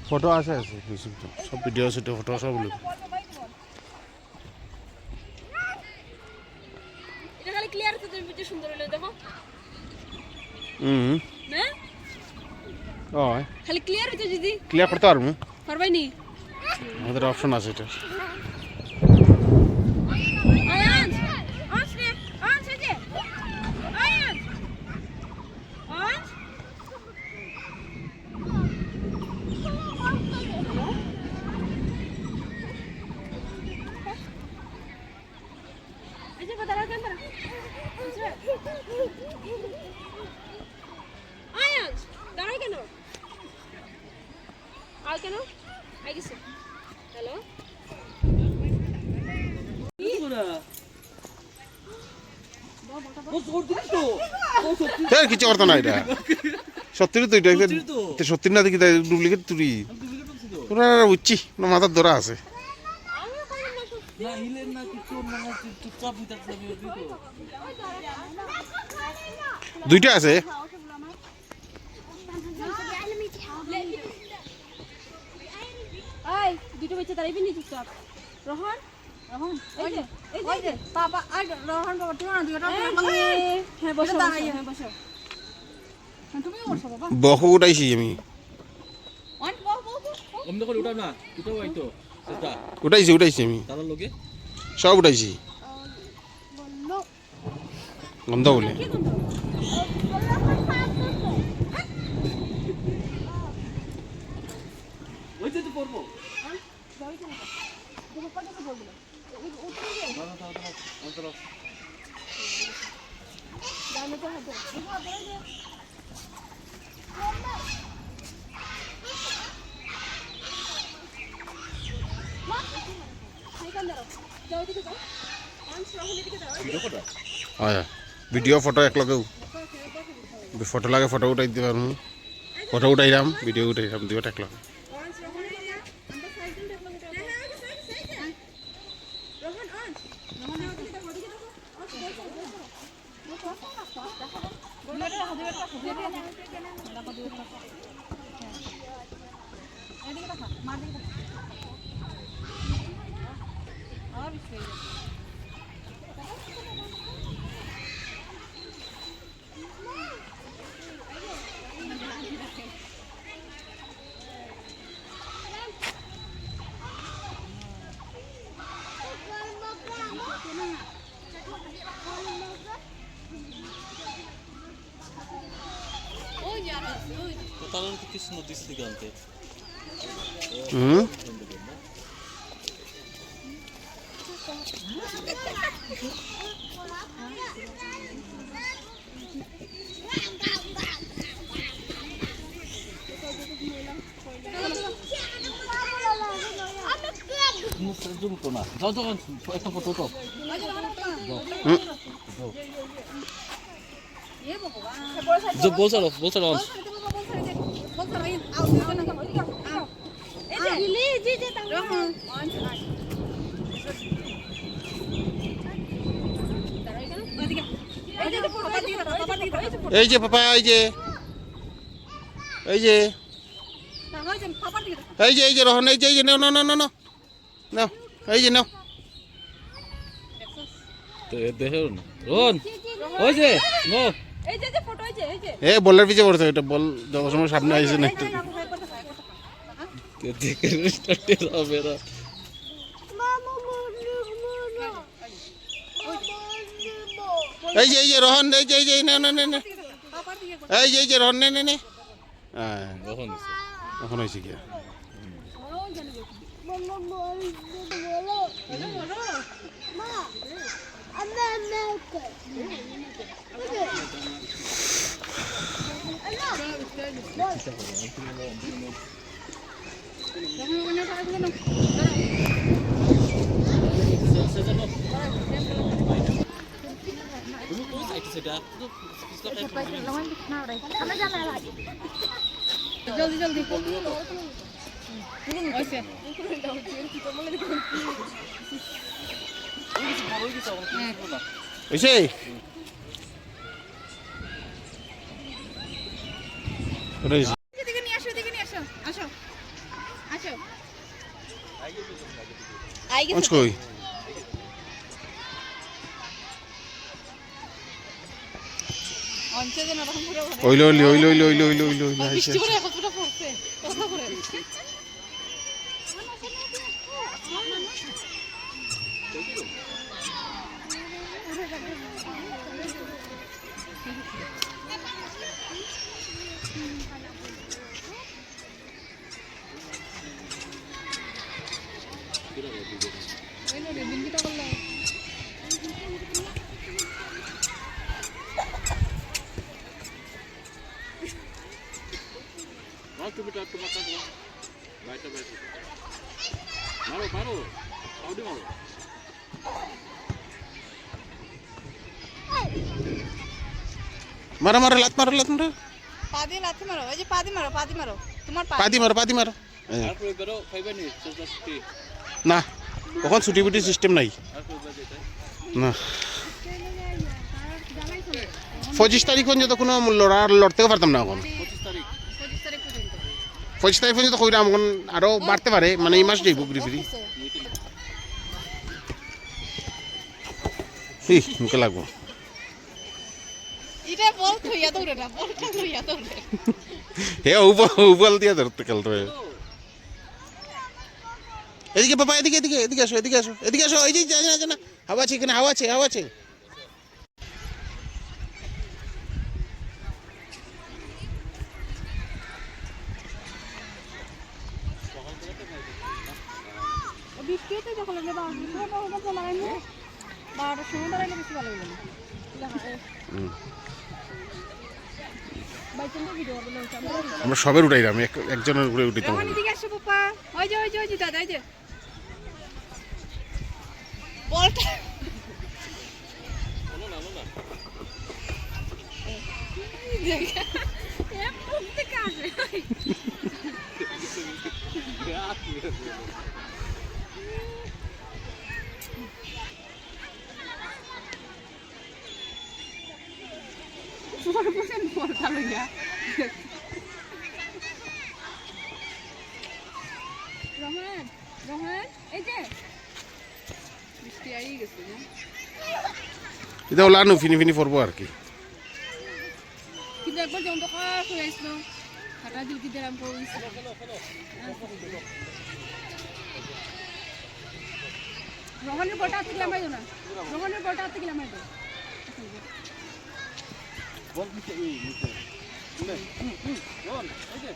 Photo আছে সব video আছে ফটো সব এটা খালি ক্লিয়ার আছে তুমি ভিডিও সুন্দর হলো দেখো না ওই খালি ক্লিয়ার হইতো যদি ক্লিয়ার করতে পারবো পারবাই নি আমাদের অপশন আছে এটা আয়ান আজ রে আজ যে আয়ান আজ আচ্ছা বতারা কেন আয়ান দাঁড়াই কেন আর কেন আই গেছে হ্যালো কিছু করতো না এটা সত্যি তো এটা সত্যি না দেখি ডুপ্লিকেট তুই তোরা বুঝছি না মাথার ধরা আছে দুইটা আছে এই দুটো বেচে তারাইবি নি চুপচাপ রোহন রোহন এই যে বাবা আর রোহন বাবা তুমি না দুটো হ্যাঁ বসো হ্যাঁ বসো তুমি বসো বাবা বকো উঠাইছি আমি অন বক বক অমন করে উঠাও না উঠাও আইতো সেটা উঠাইছি আমি তার লগে সব উঠাইছি বললো গন্ধ বলে কি গন্ধ ওইতে তো পড়বো যাই কেন দেখো কত বলবো উঠে গিয়ে অন্তর দাঁড়ানো তো হবে ভিডিও ফটো একলগেও ফটো লাগে ফটো উঠাই দিতে পারবো ফটো উঠাইলাম ভিডিও উঠাইলাম দুইটা একলগে তাহলে তো কৃষ্ণ দিস দিগান্তে জুম তো না যাও যাও একটা ফটো তো বল চলো এই যে পাপা এই যে রোহন এই যে নাও নাও এই যে নাও দেখো রোহন ওই যে নো এ বলের পিছে পড়ছে এটা বল যত সময় সামনে আইছে না দেখে স্টার্টে হবে না এই যে রোহন এই যে না এই যে রোহন নে কখন এখন হয়েছে কি No. দুইটা তো পিছলা টাইপ জলদি জলদি ওইছে হইছে রইছে এদিকে নিয়ে আসো এদিকে নিয়ে আসো আসো আসো আই গেছে কোন কই অঞ্চে যেন রকম পুরো ঘরে ওইলো ওইলো ওইলো ওইলো ওইলো ওইলো ওইলো ওইলো আইছে বৃষ্টি করে এখন পুরো পড়ছে কথা করে ওইলো রে বিনকিটা করলো মার তুমি তো একটু মাথা দাও বাইটা বাইটা মারো মারো আউডি মারো মারো মারো লাত মারো পা দিয়ে লাথি মারো ওই যে পা দিয়ে মারো তোমার পা পাদি মারো আর কই বেরো খাইবে নি সস্তি না ওখান ছুটি বুটি সিস্টেম নাই আর কই বাজে তাই না 25 তারিখ পর্যন্ত কোনো লড়তেও পারতাম না এখন 25 তারিখ 25 তারিখ পর্যন্ত 25 তারিখ পর্যন্ত কইরাম এখন আরো বাড়তে পারে মানে এই মাস যাইব ঘুরি ফিরি মুখে লাগবো এটা বল থইয়া দৌড়ে না বল থইয়া দৌড়ে হে উবল দিয়ে ধরতে খেলতে হবে এদিকে বাবা এদিকে এদিকে এদিকে আসো এদিকে আসো এদিকে আসো এই যে জানা হাওয়া আছে এখানে হাওয়া আছে বৃষ্টিতে যখন লাগে বা বৃষ্টিতে লাগাই না 12টার সময় দাঁড়াইলে বেশি ভালো লাগে না বাইচন্দ ভিডিও বলে আমরা সবের উঠাইলাম একজনের উপরে উঠাইতাম রহমান এদিকে আসো পাপা ওই যে দাদা এই যে বলটা রহমান এই যে বৃষ্টি আই গেছে না এটা ওলানো ফিনি পড়বো আর কি কিন্তু একবার যেমন তো খাস হয়ে আসলো হাঁটা জুলকি দিলাম পড়েছিল রহমানের বলটা হাতে গেলাম বাইদো না রহমানের বলটা হাতে গেলাম বাইদো বল নিচে এই নিচে বল এই যে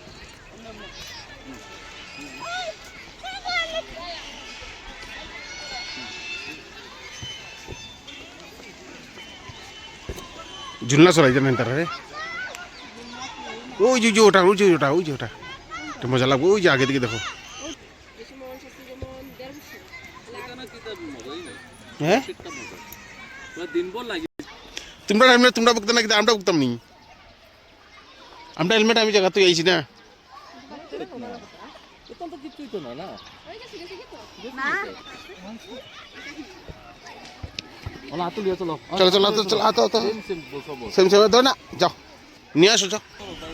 ঝুলনা চলাই জানেন তারা রে ওই যে ওটা এটা মজা লাগবে ওই যে আগে দিকে দেখো এখানে কি তার মজাই নাই হ্যাঁ সেটা মজা পুরো দিনভর লাগে তোমরা বুকতে নাকি আমরা বুকতাম নি আমরা হেলমেট আমি জায়গা তুই আইছি না এটা তো কিছুই তো না না না ওলা হাত লিয়ে চলো চলো সেম বলছো বল সেম ধর না যাও নিয়ে আসো যাও তাই